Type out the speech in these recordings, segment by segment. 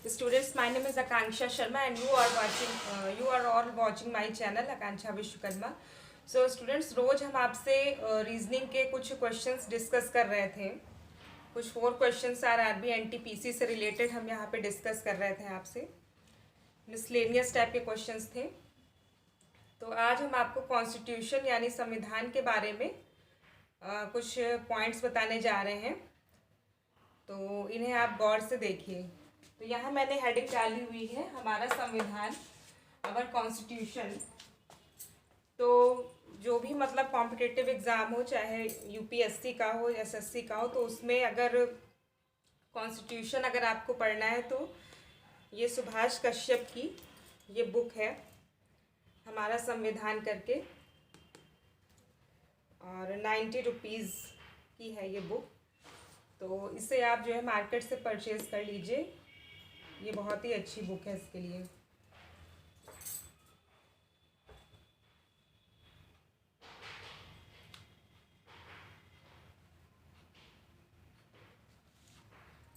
Students, my name is Akanksha Sharma and you are all watching my channel Akanksha Vishwakarma. So students, रोज हम आपसे reasoning के कुछ questions discuss कर रहे थे. कुछ 4 क्वेश्चंस RRB NTPC से रिलेटेड हम यहाँ पे डिस्कस कर रहे थे आपसे. मिसलेनियस टाइप के क्वेश्चंस थे. तो आज हम आपको कॉन्स्टिट्यूशन यानी संविधान के बारे में कुछ पॉइंट्स बताने जा रहे हैं. तो इन्हें आप गौर से देखिए. तो यहाँ मैंने हेडिंग डाली हुई है हमारा संविधान, अवर कॉन्स्टिट्यूशन. तो जो भी मतलब कॉम्पिटिटिव एग्ज़ाम हो, चाहे यूपीएससी का हो, एसएससी का हो, तो उसमें अगर कॉन्स्टिट्यूशन अगर आपको पढ़ना है तो ये सुभाष कश्यप की ये बुक है हमारा संविधान करके, और 90 रुपीज़ की है ये बुक. तो इसे आप जो है मार्केट से परचेज़ कर लीजिए. ये बहुत ही अच्छी बुक है इसके लिए.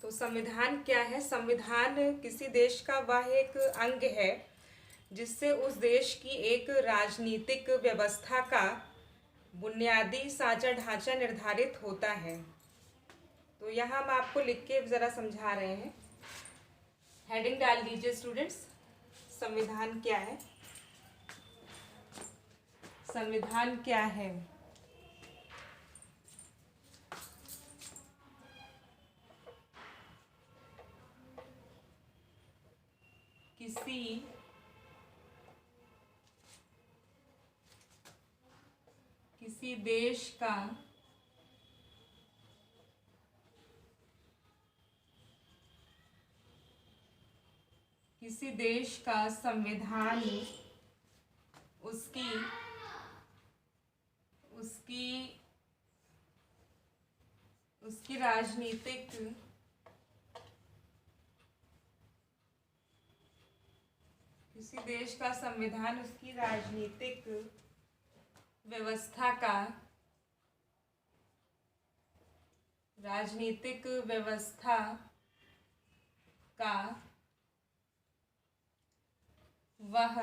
तो संविधान क्या है? संविधान किसी देश का वह एक अंग है जिससे उस देश की एक राजनीतिक व्यवस्था का बुनियादी साँचा ढांचा निर्धारित होता है. तो यहाँ हम आपको लिख के ज़रा समझा रहे हैं. हेडिंग डाल दीजिए स्टूडेंट्स, संविधान क्या है. संविधान क्या है? किसी देश का संविधान उसकी राजनीतिक किसी देश का संविधान उसकी राजनीतिक व्यवस्था का वह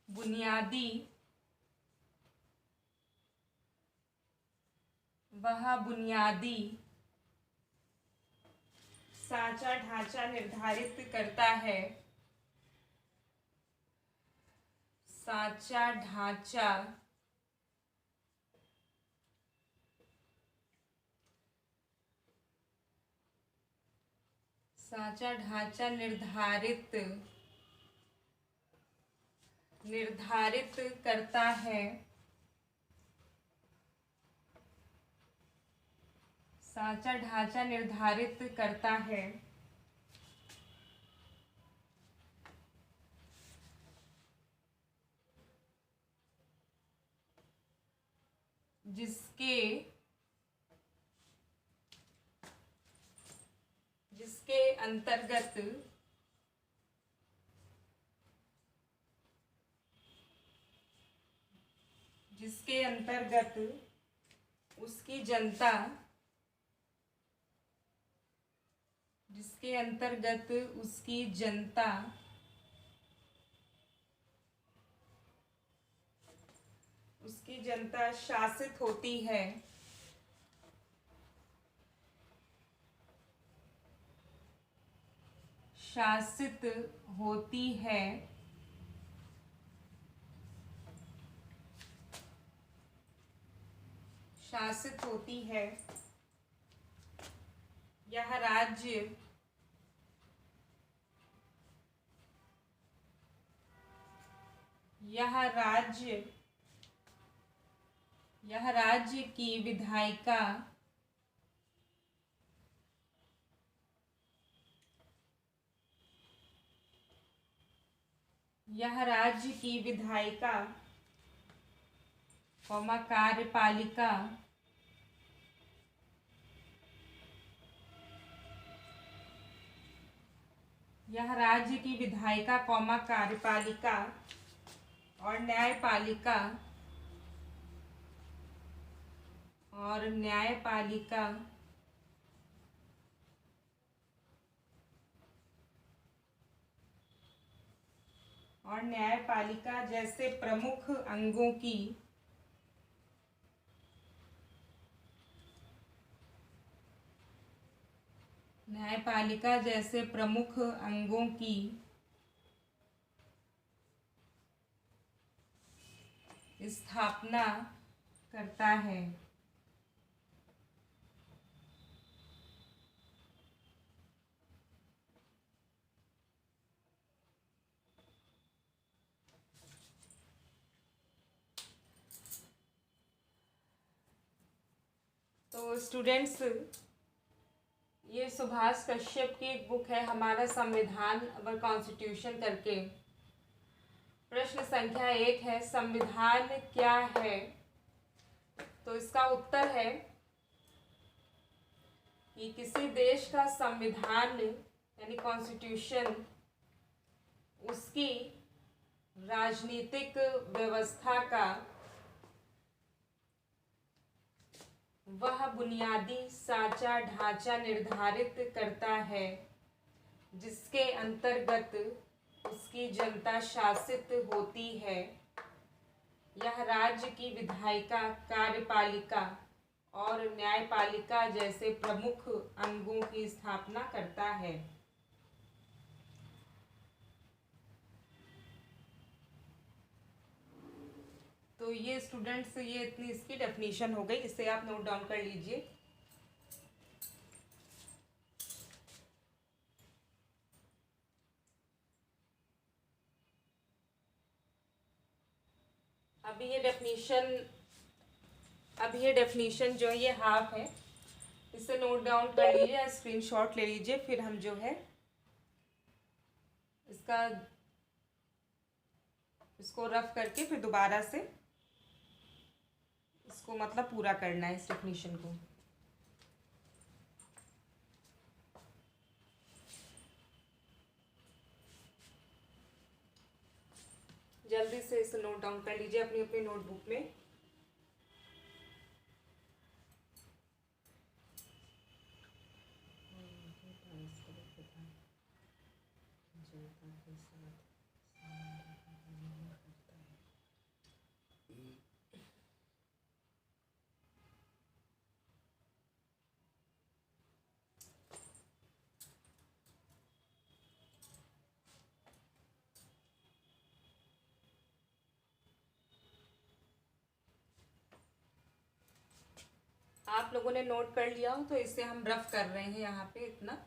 बुनियादी साँचा ढांचा निर्धारित करता है. साँचा ढांचा निर्धारित करता है. साँचा ढांचा निर्धारित करता है जिसके अंतर्गत उसकी जनता शासित होती है. यह राज्य की विधायिका कार्यपालिका और न्यायपालिका और न्यायपालिका जैसे प्रमुख अंगों की स्थापना करता है। तो स्टूडेंट्स, ये सुभाष कश्यप की एक बुक है, हमारा संविधान अवर कॉन्स्टिट्यूशन करके। प्रश्न संख्या 1 है, संविधान क्या है? तो इसका उत्तर है कि किसी देश का संविधान यानी कॉन्स्टिट्यूशन उसकी राजनीतिक व्यवस्था का वह बुनियादी साँचा ढांचा निर्धारित करता है जिसके अंतर्गत उसकी जनता शासित होती है। यह राज्य की विधायिका, कार्यपालिका और न्यायपालिका जैसे प्रमुख अंगों की स्थापना करता है। तो ये स्टूडेंट्स, ये इतनी इसकी डेफिनेशन हो गई, इसे आप नोट डाउन कर लीजिए। अभी ये डेफिनेशन जो है ये हाफ है, इसे नोट डाउन कर लीजिए या स्क्रीनशॉट ले लीजिए, फिर हम जो है इसको रफ करके फिर दोबारा से इसको मतलब पूरा करना है इस डेफिनेशन को। जल्दी से इसे नोट डाउन कर लीजिए अपनी अपनी नोटबुक में। आप लोगों ने नोट कर लिया हो तो इसे हम रफ कर रहे हैं यहाँ पे, इतना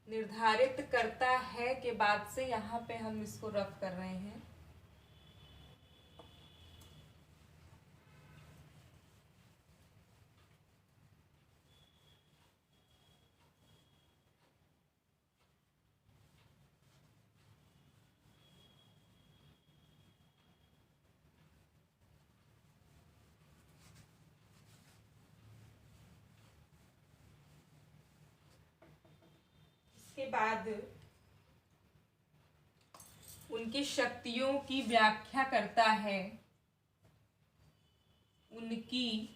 निर्धारित करता है के बाद से यहाँ पे हम इसको रफ कर रहे हैं। के बाद उनकी शक्तियों की व्याख्या करता है। उनकी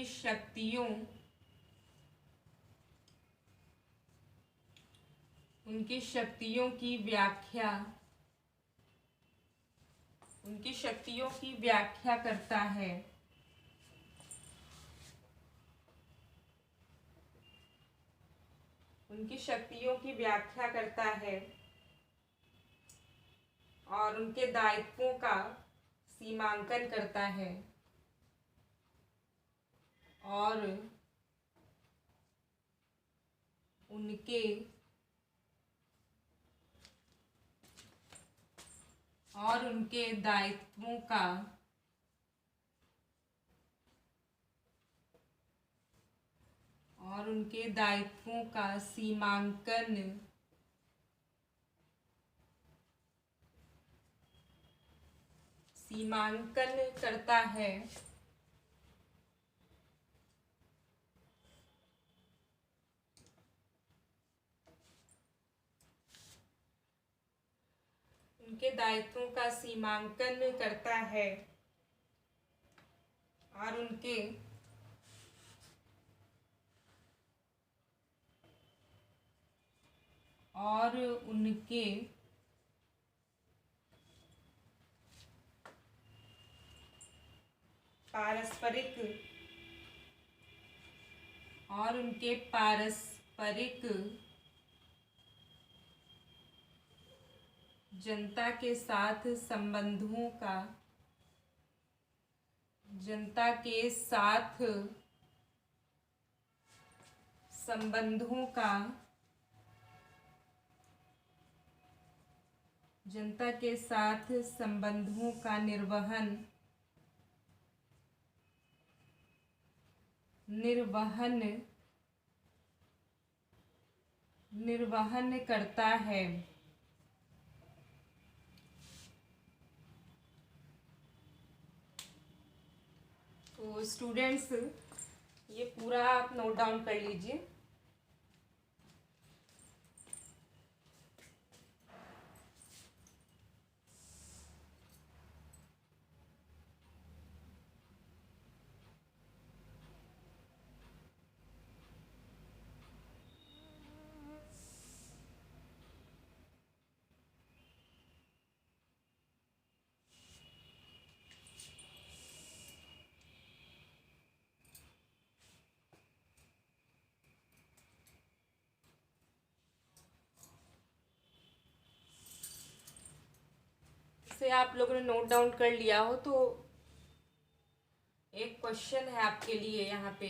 शक्तियों की व्याख्या करता है। उनकी शक्तियों की व्याख्या करता है और उनके दायित्वों का सीमांकन करता है और उनके दायित्वों का सीमांकन करता है। उनके दायित्वों का सीमांकन करता है और उनके और उनके पारस्परिक जनता के साथ संबंधों का जनता के साथ संबंधों का निर्वहन करता है। तो स्टूडेंट्स ये पूरा आप नोट डाउन कर लीजिए। से आप लोगों ने नोट डाउन कर लिया हो तो एक क्वेश्चन है आपके लिए यहाँ पे।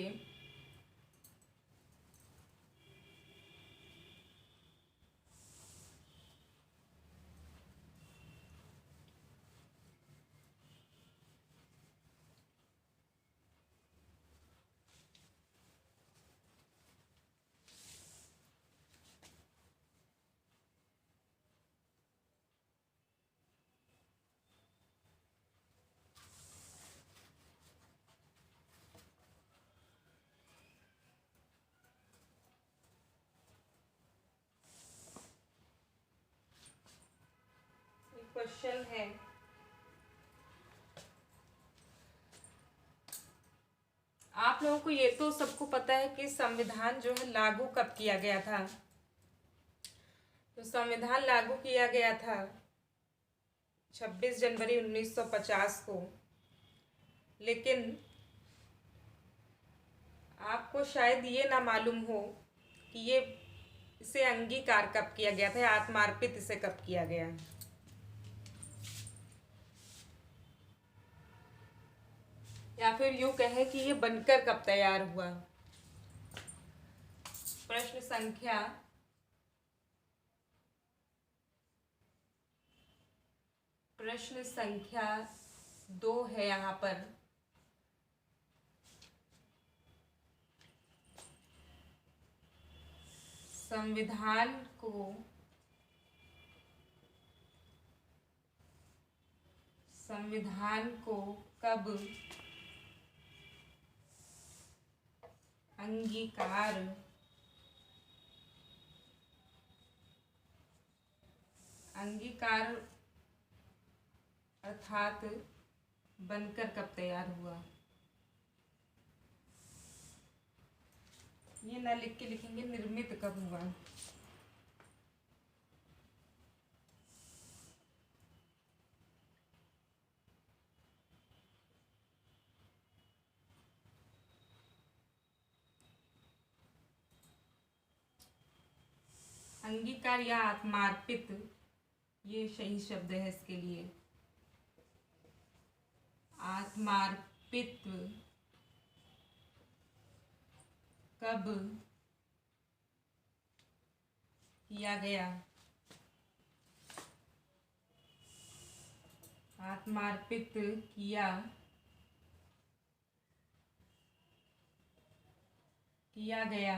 क्वेश्चन है, आप लोगों को ये तो सबको पता है कि संविधान जो है लागू कब किया गया था। तो संविधान लागू किया गया था 26 जनवरी 1950 को। लेकिन आपको शायद ये ना मालूम हो कि इसे अंगीकार कब किया गया था, आत्मार्पित इसे कब किया गया। या फिर यूं कहें कि ये बनकर कब तैयार हुआ। प्रश्न संख्या 2 है यहाँ पर। संविधान को कब अंगीकार अर्थात बनकर कब तैयार हुआ। ये ना लिख के लिखेंगे निर्मित कब हुआ। अंगीकार या आत्मार्पित ये सही शब्द है इसके लिए। आत्मार्पित कब किया गया। आत्मार्पित किया गया।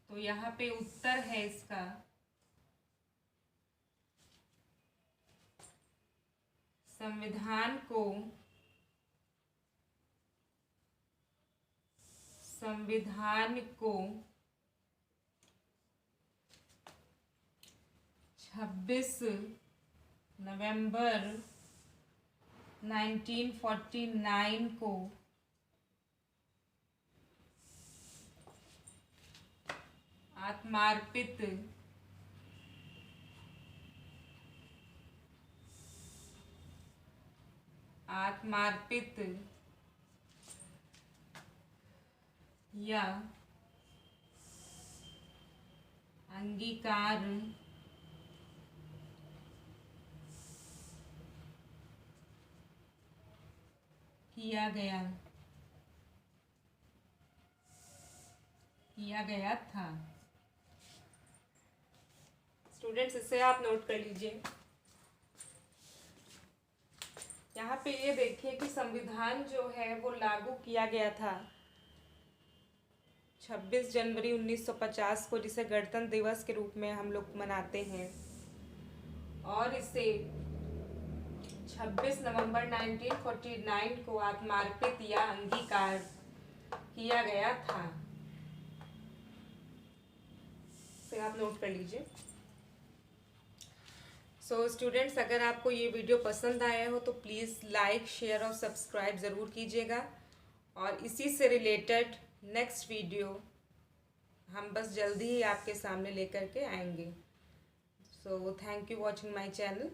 तो यहाँ पे उत्तर है इसका संविधान को 26 नवंबर 1949 को आत्मार्पित आत्मार्पित या अंगीकार किया गया था। स्टूडेंट्स, इसे आप नोट कर लीजिए। यहाँ पे ये देखिए कि संविधान जो है वो लागू किया गया था 26 जनवरी 1950 को, जिसे गणतंत्र दिवस के रूप में हम लोग मनाते हैं, और इसे 26 नवंबर 1949 को आत्मार्पित या अंगीकार किया गया था। इसे आप नोट कर लीजिए। सो स्टूडेंट्स, अगर आपको ये वीडियो पसंद आया हो तो प्लीज़ लाइक, शेयर और सब्सक्राइब ज़रूर कीजिएगा, और इसी से रिलेटेड नेक्स्ट वीडियो हम बस जल्दी ही आपके सामने लेकर के आएंगे। So thank you watching my channel.